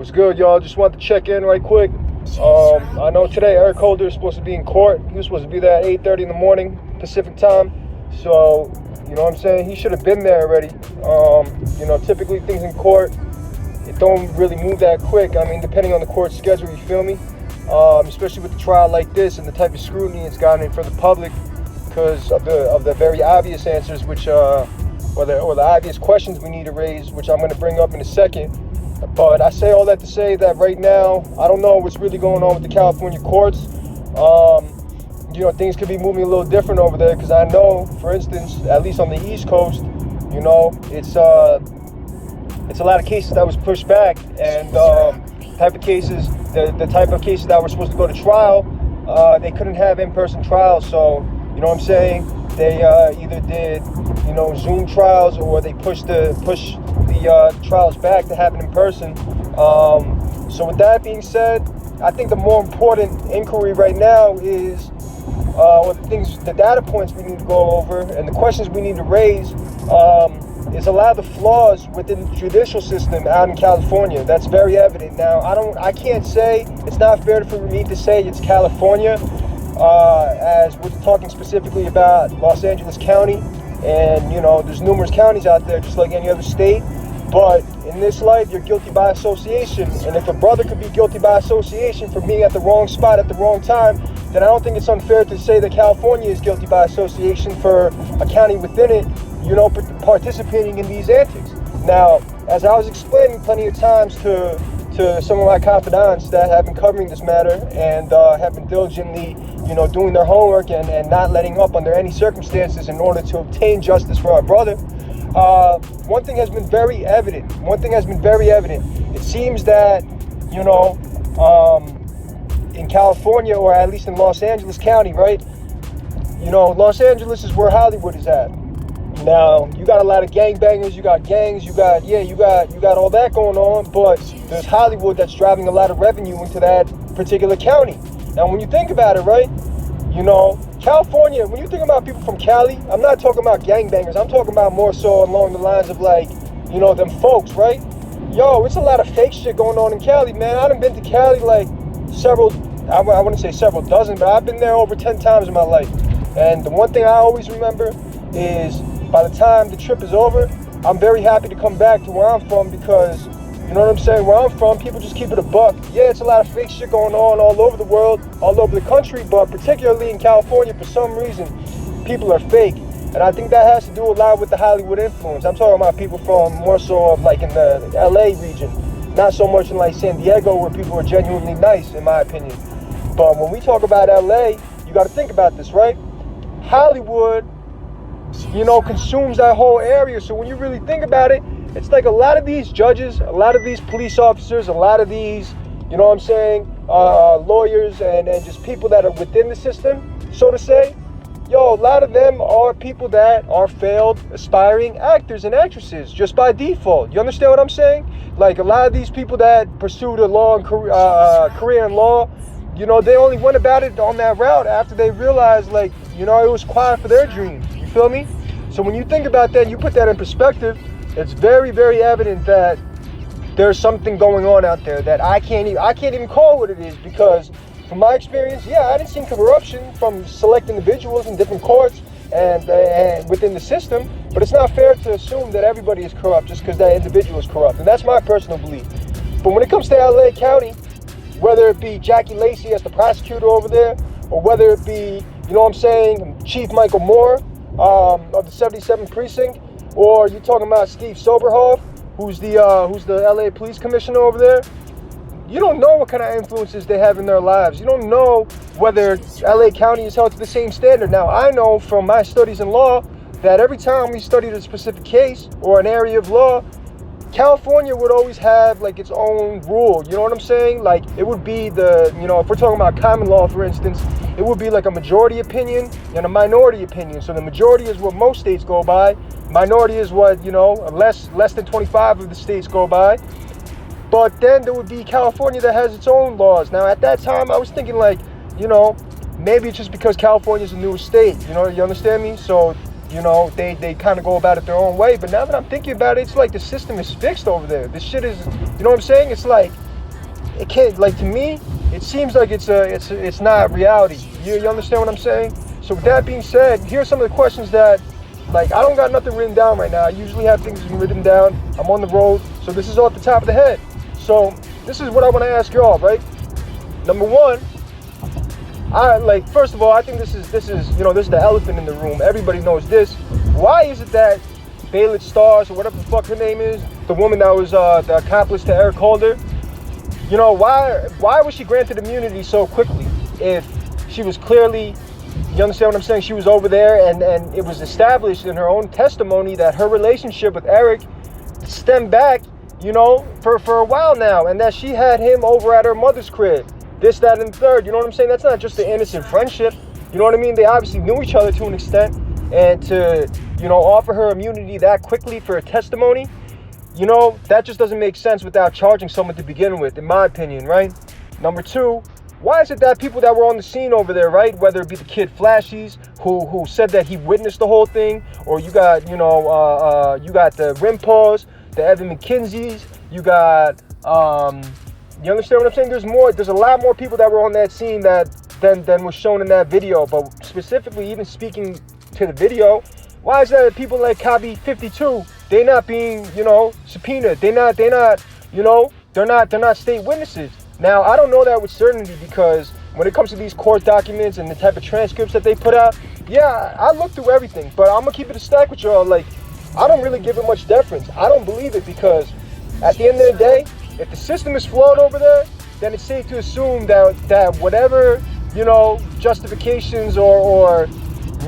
What's good, y'all? Just wanted to check in right quick. I know today Eric Holder is supposed to be in court. He was supposed to be there at 8:30 in the morning Pacific time. So, you know what I'm saying? He should have been there already. Typically things in court, it don't really move that quick. I mean, depending on the court schedule, you feel me? Especially with the trial like this and the type of scrutiny it's gotten in for the public because of the very obvious answers, which or the obvious questions we need to raise, which I'm going to bring up in a second. But I say all that to say that right now, I don't know what's really going on with the California courts. Things could be moving a little different over there because I know, for instance, at least on the East Coast, it's a lot of cases that was pushed back, and the type of cases that were supposed to go to trial, they couldn't have in-person trials. So, you know what I'm saying? They either did, Zoom trials, or they pushed the trials back to happen in person. So with that being said, I think the more important inquiry right now is the data points we need to go over and the questions we need to raise is a lot of the flaws within the judicial system out in California. That's very evident. Now, I can't say, it's not fair for me to say it's California, as we're talking specifically about Los Angeles County, and there's numerous counties out there just like any other state. But in this life, you're guilty by association. And if a brother could be guilty by association for being at the wrong spot at the wrong time, then I don't think it's unfair to say that California is guilty by association for a county within it, participating in these antics. Now, as I was explaining plenty of times to some of my confidants that have been covering this matter and have been diligently, doing their homework and not letting up under any circumstances in order to obtain justice for our brother, one thing has been very evident. It seems that, in California, or at least in Los Angeles County, right? Los Angeles is where Hollywood is at. Now, you got a lot of gangbangers, you got gangs, you got all that going on, but there's Hollywood that's driving a lot of revenue into that particular county. Now, when you think about it, right, California, when you think about people from Cali, I'm not talking about gangbangers, I'm talking about more so along the lines of them folks, right? Yo, it's a lot of fake shit going on in Cali, man. I done been to Cali like I wouldn't say several dozen, but I've been there over 10 times in my life. And the one thing I always remember is by the time the trip is over, I'm very happy to come back to where I'm from because, you know what I'm saying, where I'm from, people just keep it a buck. Yeah, it's a lot of fake shit going on all over the world, all over the country, but particularly in California, for some reason, people are fake. And I think that has to do a lot with the Hollywood influence. I'm talking about people from more so of in the LA region, not so much in San Diego where people are genuinely nice, in my opinion. But when we talk about LA, you got to think about this, right? Hollywood, consumes that whole area. So when you really think about it, it's like a lot of these judges, a lot of these police officers, a lot of these, lawyers and just people that are within the system, so to say, a lot of them are people that are failed aspiring actors and actresses just by default. You understand what I'm saying? Like a lot of these people that pursued a long career in law, they only went about it on that route after they realized it was quiet for their dreams. You feel me? So when you think about that, you put that in perspective, it's very, very evident that there's something going on out there that I can't even call what it is, because from my experience, I didn't see corruption from select individuals in different courts and within the system, but it's not fair to assume that everybody is corrupt just because that individual is corrupt, and that's my personal belief. But when it comes to LA County, whether it be Jackie Lacey as the prosecutor over there, or whether it be, Chief Michael Moore of the 77th Precinct, or you're talking about Steve Soberhoff, who's the LA Police Commissioner over there, you don't know what kind of influences they have in their lives. You don't know whether LA County is held to the same standard. Now, I know from my studies in law that every time we studied a specific case or an area of law, California would always have its own rule. You know what I'm saying? It would be if we're talking about common law, for instance, it would be a majority opinion and a minority opinion. So the majority is what most states go by. Minority is what, less than 25 of the states go by. But then there would be California that has its own laws. Now, at that time, I was thinking maybe it's just because California is a newer state. You understand me? So, they kind of go about it their own way. But now that I'm thinking about it, it's like the system is fixed over there. This shit is, you know what I'm saying? It's like it can't, like, to me, it seems like it's not reality. You understand what I'm saying? So with that being said, here's some of the questions that, like, I don't got nothing written down right now. I usually have things written down. I'm on the road, so this is off the top of the head. So this is what I want to ask y'all, right? Number one, first of all, I think this is this is the elephant in the room. Everybody knows this. Why is it that Baylet Stars, or whatever the fuck her name is, the woman that was the accomplice to Eric Holder, why was she granted immunity so quickly if she was clearly, you understand what I'm saying, she was over there and it was established in her own testimony that her relationship with Eric stemmed back, for a while now, and that she had him over at her mother's crib, this, that, and the third. You know what I'm saying? That's not just an innocent friendship. You know what I mean? They obviously knew each other to an extent, and to, offer her immunity that quickly for a testimony, that just doesn't make sense without charging someone to begin with, in my opinion, right? Number two, why is it that people that were on the scene over there, right, whether it be the kid Flashies, who said that he witnessed the whole thing, or you got, you got the Rimpaws, the Evan McKenzie's, you got, you understand what I'm saying? There's a lot more people that were on that scene than was shown in that video. But specifically, even speaking to the video, why is that people like Kabi 52, they're not being, subpoenaed? They're not state witnesses. Now, I don't know that with certainty, because when it comes to these court documents and the type of transcripts that they put out, yeah, I looked through everything, but I'm gonna keep it a stack with y'all. Like, I don't really give it much deference. I don't believe it, because at the end of the day, if the system is flawed over there, then it's safe to assume that whatever, justifications or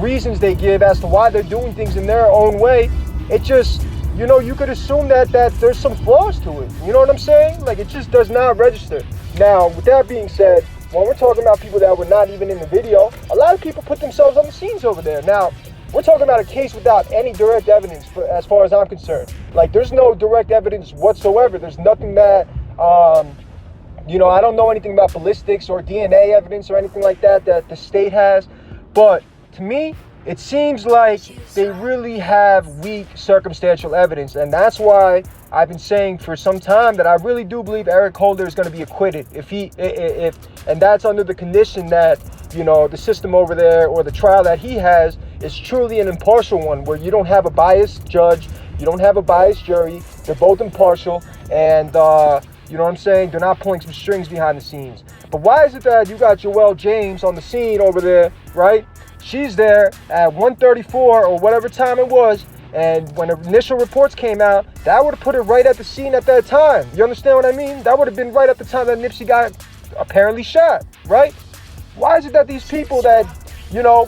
reasons they give as to why they're doing things in their own way, it just, you could assume that there's some flaws to it. You know what I'm saying? Like, it just does not register. Now, with that being said, when we're talking about people that were not even in the video, a lot of people put themselves on the scenes over there. Now, we're talking about a case without any direct evidence, as far as I'm concerned. Like, there's no direct evidence whatsoever. There's nothing that, I don't know anything about ballistics or DNA evidence or anything like that the state has. But to me, it seems like they really have weak circumstantial evidence. And that's why I've been saying for some time that I really do believe Eric Holder is going to be acquitted. And that's under the condition that, the system over there, or the trial that he has, is truly an impartial one, where you don't have a biased judge, you don't have a biased jury, they're both impartial, and you know what I'm saying, they're not pulling some strings behind the scenes. But why is it that you got Joelle James on the scene over there, right? She's there at 1:34 or whatever time it was, and when the initial reports came out, that would have put her right at the scene at that time. You understand what I mean? That would have been right at the time that Nipsey got apparently shot, right? Why is it that these people that,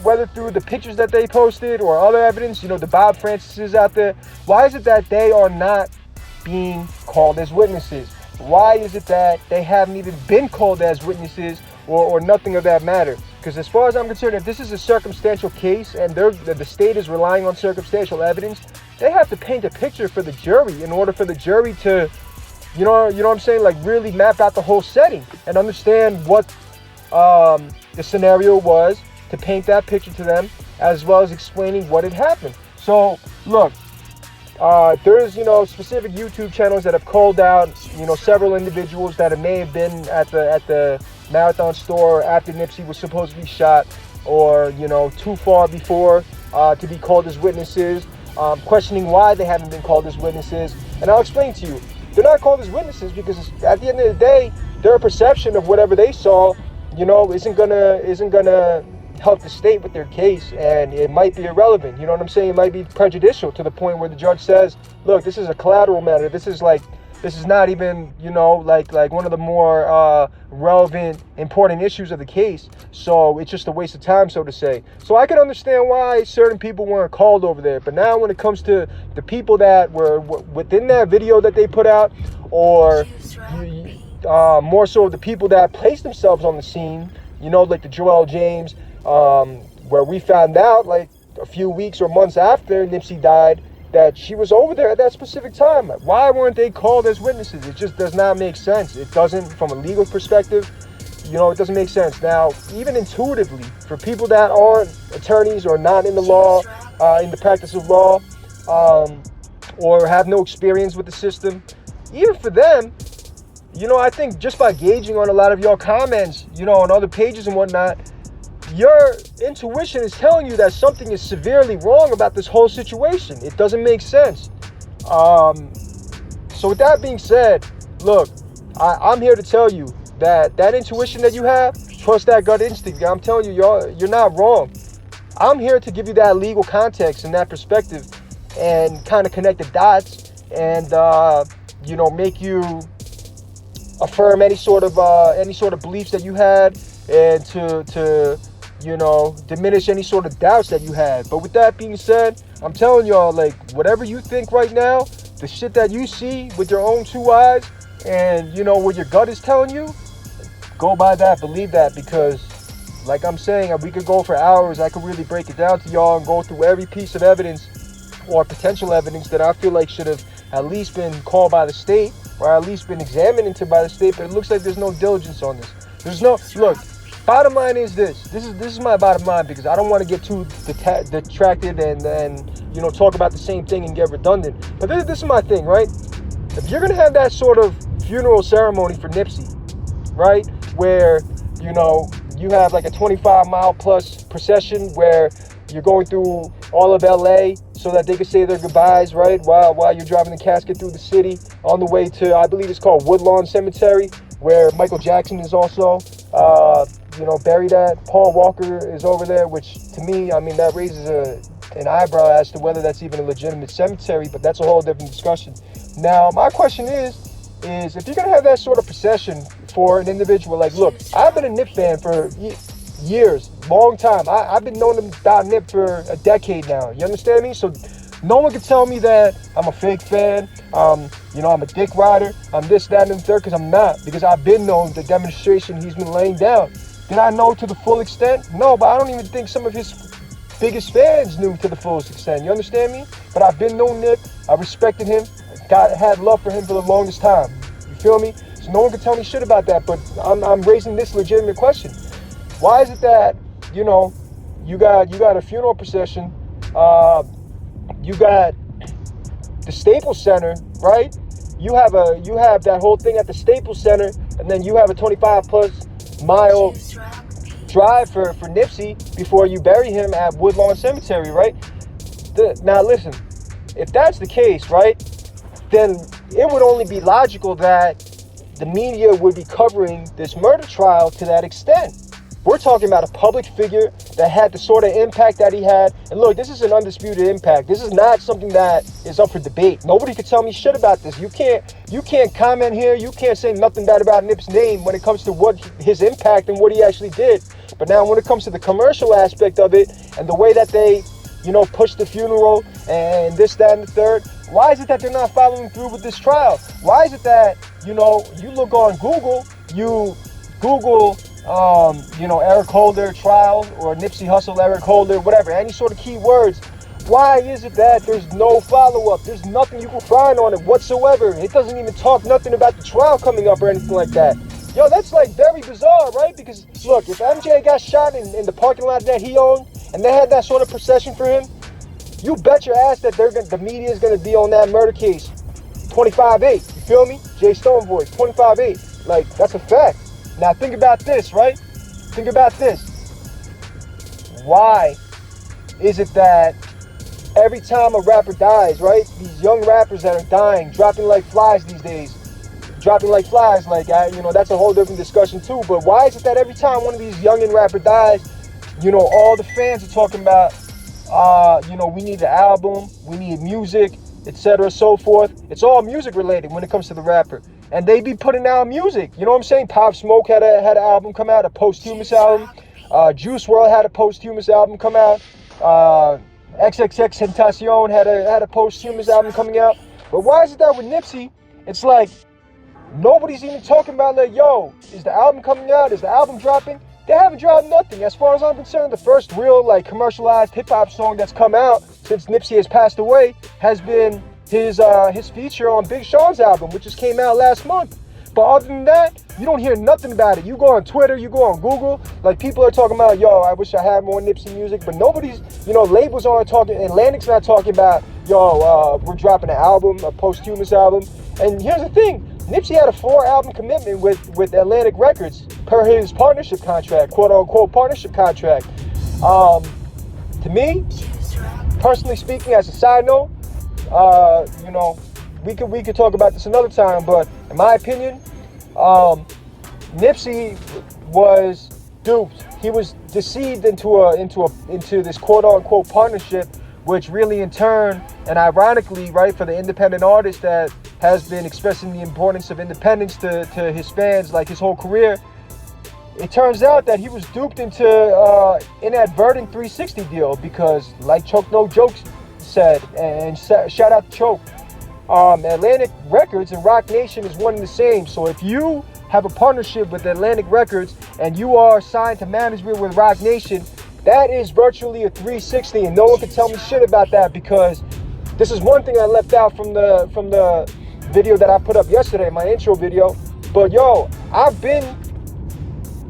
whether through the pictures that they posted or other evidence, the Bob Francises out there, why is it that they are not being called as witnesses? Why is it that they haven't even been called as witnesses or nothing of that matter? Because as far as I'm concerned, if this is a circumstantial case and the state is relying on circumstantial evidence, they have to paint a picture for the jury in order for the jury to, you know what I'm saying, like, really map out the whole setting and understand what the scenario was, to paint that picture to them, as well as explaining what had happened. So, look, there's, specific YouTube channels that have called out, several individuals that may have been at the Marathon store after Nipsey was supposedly shot, or, too far before to be called as witnesses, questioning why they haven't been called as witnesses. And I'll explain to you. They're not called as witnesses because at the end of the day, their perception of whatever they saw, isn't gonna help the state with their case, and it might be irrelevant. You know what I'm saying? It might be prejudicial to the point where the judge says, look, this is a collateral matter. This is not even, like one of the more relevant, important issues of the case. So it's just a waste of time, so to say. So I can understand why certain people weren't called over there. But now when it comes to the people that were within that video that they put out, or more so the people that placed themselves on the scene, like the Joelle James, where we found out like a few weeks or months after Nipsey died that she was over there at that specific time. Why weren't they called as witnesses? It just does not make sense. It doesn't, from a legal perspective, it doesn't make sense. Now, even intuitively, for people that aren't attorneys or not in the law, in the practice of law, or have no experience with the system, even for them, I think just by gauging on a lot of your comments, on other pages and whatnot, your intuition is telling you that something is severely wrong about this whole situation. It doesn't make sense. So with that being said, look, I'm here to tell you that intuition that you have, trust that gut instinct. I'm telling you, you're not wrong. I'm here to give you that legal context and that perspective and kind of connect the dots and, make you affirm any sort of beliefs that you had and to diminish any sort of doubts that you had. But with that being said, I'm telling y'all, like, whatever you think right now, the shit that you see with your own two eyes and, what your gut is telling you, go by that, believe that, because like I'm saying, we could go for hours. I could really break it down to y'all and go through every piece of evidence or potential evidence that I feel like should have at least been called by the state or at least been examined into by the state, but it looks like there's no diligence on this. Look, bottom line is this is my bottom line, because I don't want to get too detracted and talk about the same thing and get redundant. But this is my thing, right? If you're going to have that sort of funeral ceremony for Nipsey, right, where, you have like a 25-mile plus procession where you're going through all of LA so that they can say their goodbyes, right, while you're driving the casket through the city on the way to, I believe it's called Woodlawn Cemetery, where Michael Jackson is also, buried at. Paul Walker is over there, which to me, that raises an eyebrow as to whether that's even a legitimate cemetery, but that's a whole different discussion. Now, my question is if you're going to have that sort of procession for an individual, like, look, I've been a Nip fan for years, long time. I've been knowing about Nip for a decade now. You understand me? So no one can tell me that I'm a fake fan. I'm a dick rider. I'm this, that, and the third, because I'm not. Because I've been knowing the demonstration he's been laying down. Did I know to the full extent? No, but I don't even think some of his biggest fans knew to the fullest extent. You understand me? But I've been knowing Nip. I respected him. Had love for him for the longest time. You feel me? So no one can tell me shit about that, but I'm raising this legitimate question. Why is it that, you got a funeral procession, you got the Staples Center, right? You have that whole thing at the Staples Center, and then you have a 25+ mile drive for Nipsey before you bury him at Woodlawn Cemetery, right? Now listen, if that's the case, right, then it would only be logical that the media would be covering this murder trial to that extent. We're talking about a public figure that had the sort of impact that he had. And look, this is an undisputed impact. This is not something that is up for debate. Nobody can tell me shit about this. You can't comment here. You can't say nothing bad about Nip's name when it comes to what his impact and what he actually did. But now when it comes to the commercial aspect of it and the way that they, push the funeral and this, that, and the third, why is it that they're not following through with this trial? Why is it that, you look on Google, you Google, Eric Holder trial or Nipsey Hussle, Eric Holder, whatever, any sort of keywords. Why is it that there's no follow-up? There's nothing you can find on it whatsoever. It doesn't even talk nothing about the trial coming up or anything like that. Yo, that's like very bizarre, right? Because look, if MJ got shot in the parking lot that he owned and they had that sort of procession for him, you bet your ass that the media is gonna be on that murder case 25-8. You feel me? Jay Stone voice, 25-8. Like, that's a fact. Now think about this, right? Think about this. Why is it that every time a rapper dies, right? These young rappers that are dying, dropping like flies these days, that's a whole different discussion too. But why is it that every time one of these youngin' rapper dies, all the fans are talking about, we need the album, we need music, etc., so forth. It's all music related when it comes to the rapper. And they be putting out music. You know what I'm saying? Pop Smoke had an album come out, a posthumous album. Juice WRLD had a posthumous album come out. XXXTentacion had a posthumous album coming out. But why is it that with Nipsey, it's like nobody's even talking about, like, yo, is the album coming out? Is the album dropping? They haven't dropped nothing. As far as I'm concerned, the first real, like, commercialized hip-hop song that's come out since Nipsey has passed away has been his feature on Big Sean's album, which just came out last month. But other than that, you don't hear nothing about it. You go on Twitter, you go on Google, like, people are talking about, yo, I wish I had more Nipsey music, but nobody's, labels aren't talking, Atlantic's not talking about, yo, we're dropping an album, a posthumous album. And here's the thing, Nipsey had a 4-album commitment with Atlantic Records per his partnership contract, quote unquote partnership contract. To me, personally speaking, as a side note, you know, we could talk about this another time, but in my opinion, Nipsey was duped. He was deceived into this quote unquote partnership, which really in turn, and ironically, right, for the independent artist that has been expressing the importance of independence to his fans like his whole career, it turns out that he was duped into inadvertent 360 deal because, like Checc No Jokes said, and shout out to Checc, Atlantic Records and Roc Nation is one and the same. So if you have a partnership with Atlantic Records and you are signed to management with Roc Nation, that is virtually a 360, and no one can tell me shit about that, because this is one thing I left out from the video that I put up yesterday, my intro video. But yo, I've been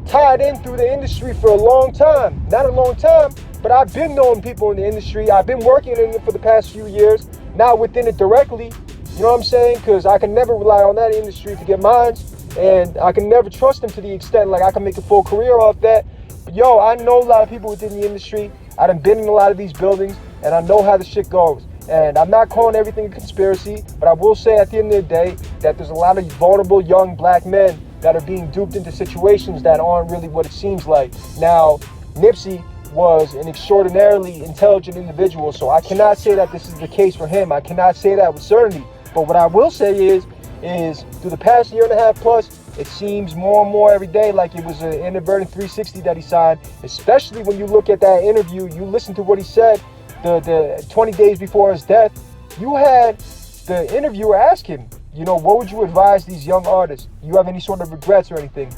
tied in through the industry for a long time. Not a long time, but I've been knowing people in the industry. I've been working in it for the past few years, not within it directly, you know what I'm saying? Because I can never rely on that industry to get mine, and I can never trust them to the extent like I can make a full career off that. But yo, I know a lot of people within the industry. I done been in a lot of these buildings, and I know how the shit goes. And I'm not calling everything a conspiracy, but I will say at the end of the day that there's a lot of vulnerable young black men that are being duped into situations that aren't really what it seems like. Now, Nipsey was an extraordinarily intelligent individual, so I cannot say that this is the case for him. I cannot say that with certainty. But what I will say is through the past year and a half plus, it seems more and more every day like it was an inadvertent 360 that he signed, especially when you look at that interview, you listen to what he said the 20 days before his death. You had the interviewer ask him, you know, what would you advise these young artists? You have any sort of regrets or anything?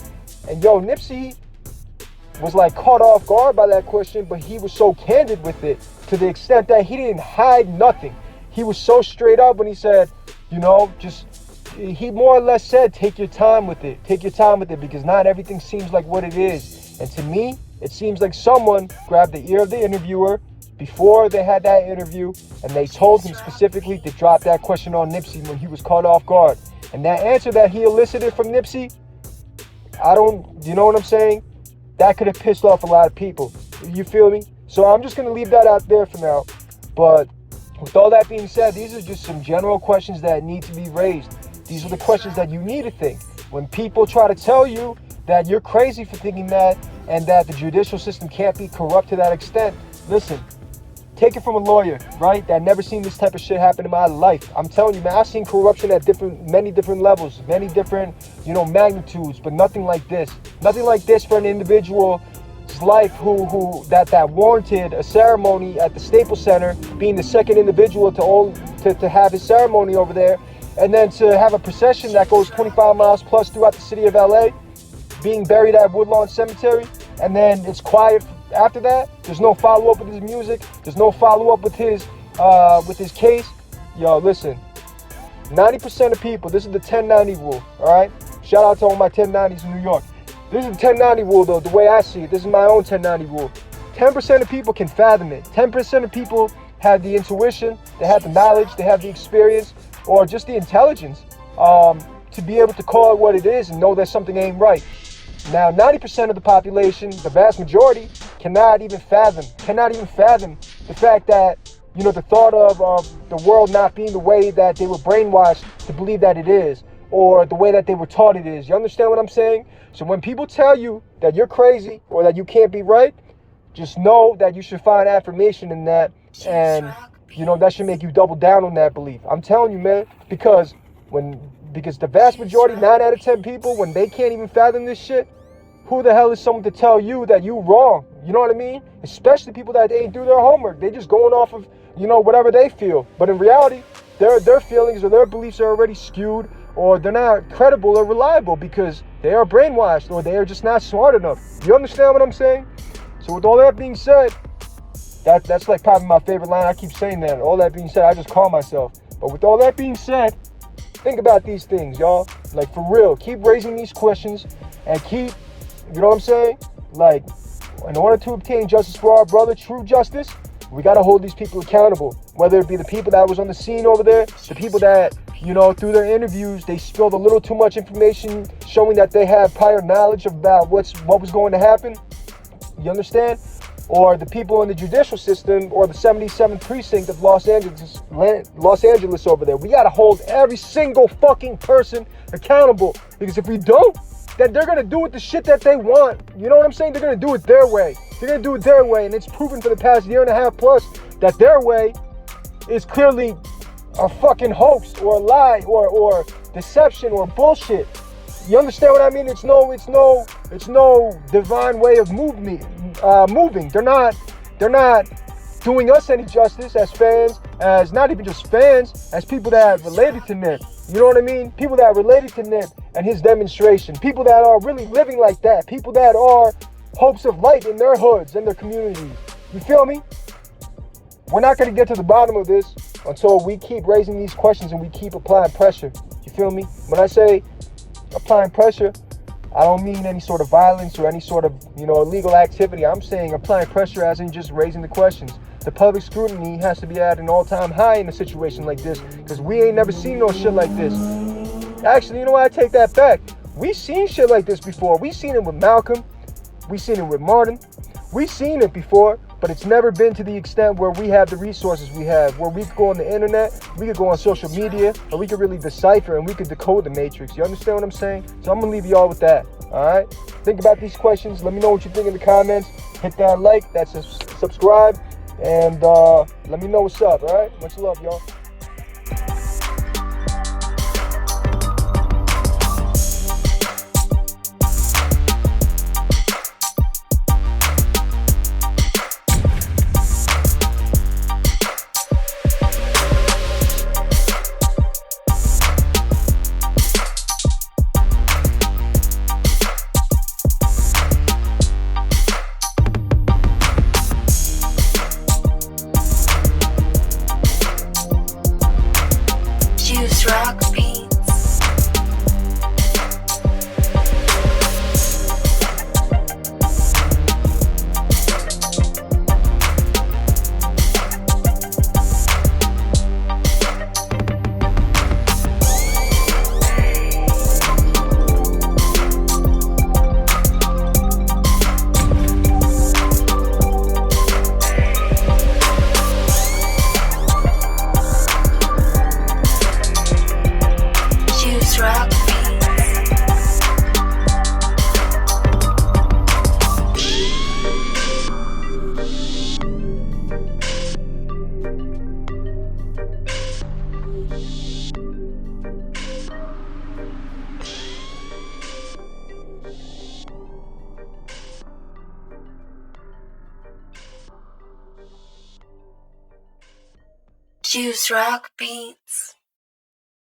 And yo, Nipsey was like caught off guard by that question, but he was so candid with it to the extent that he didn't hide nothing. He was so straight up when he said, you know, he more or less said, take your time with it. Take your time with it, because not everything seems like what it is. And to me, it seems like someone grabbed the ear of the interviewer before they had that interview, and they told him specifically to drop that question on Nipsey when he was caught off guard. And that answer that he elicited from Nipsey, you know what I'm saying? That could have pissed off a lot of people. You feel me? So I'm just going to leave that out there for now. But with all that being said, these are just some general questions that need to be raised. These are the questions that you need to think. When people try to tell you that you're crazy for thinking that, and that the judicial system can't be corrupt to that extent, listen, take it from a lawyer, right? That never seen this type of shit happen in my life. I'm telling you, man, I've seen corruption at many different levels, many different, you know, magnitudes, but nothing like this. Nothing like this for an individual's life who that warranted a ceremony at the Staples Center, being the second individual to have his ceremony over there, and then to have a procession that goes 25 miles plus throughout the city of LA, being buried at Woodlawn Cemetery, and then it's quiet after that. There's no follow-up with his music. There's no follow-up with his case. Yo, listen, 90% of people, this is the 1090 rule, all right? Shout out to all my 1090s in New York. This is the 1090 rule, though, the way I see it. This is my own 1090 rule. 10% of people can fathom it. 10% of people have the intuition, they have the knowledge, they have the experience, or just the intelligence to be able to call it what it is and know that something ain't right. Now, 90% of the population, the vast majority, cannot even fathom the fact that, you know, the thought of the world not being the way that they were brainwashed to believe that it is, or the way that they were taught it is. You understand what I'm saying? So when people tell you that you're crazy or that you can't be right, just know that you should find affirmation in that, and, you know, that should make you double down on that belief. I'm telling you, man, because the vast majority, 9 out of 10 people, when they can't even fathom this shit, who the hell is someone to tell you that you wrong? You know what I mean? Especially people that ain't do their homework. They just going off of, you know, whatever they feel. But in reality, their feelings or their beliefs are already skewed, or they're not credible or reliable because they are brainwashed, or they are just not smart enough. You understand what I'm saying? So with all that being said, that's like probably my favorite line. I keep saying that. All that being said, I just call myself. But with all that being said, think about these things, y'all. Like, for real, keep raising these questions and keep, you know what I'm saying? Like, in order to obtain justice for our brother, true justice, we got to hold these people accountable. Whether it be the people that was on the scene over there, the people that you know, through their interviews, they spilled a little too much information showing that they had prior knowledge about what was going to happen. You understand? Or the people in the judicial system, or the 77th precinct of Los Angeles over there. We got to hold every single fucking person accountable, because if we don't, then they're going to do it the shit that they want. You know what I'm saying? They're going to do it their way. They're going to do it their way, and it's proven for the past year and a half plus that their way is clearly a fucking hoax or a lie or deception or bullshit. You understand what I mean? It's no divine way of moving. They're not doing us any justice as fans, as not even just fans, as people that related to Nip. You know what I mean? People that related to Nip and his demonstration. People that are really living like that. People that are hopes of light in their hoods and their communities. You feel me? We're not going to get to the bottom of this until we keep raising these questions and we keep applying pressure. You feel me? When I say applying pressure, I don't mean any sort of violence or any sort of, illegal activity. I'm saying applying pressure as in just raising the questions. The public scrutiny has to be at an all-time high in a situation like this, because we ain't never seen no shit like this. Actually, you know what? I take that back. We seen shit like this before. We seen it with Malcolm. We seen it with Martin. We seen it before, but it's never been to the extent where we have the resources we have, where we could go on the internet, we could go on social media, and we could really decipher and we could decode the matrix. You understand what I'm saying? So I'm going to leave you all with that, all right? Think about these questions. Let me know what you think in the comments. Hit that like, that's a subscribe, and let me know what's up, all right? Much love, y'all. Juice Rock Beats.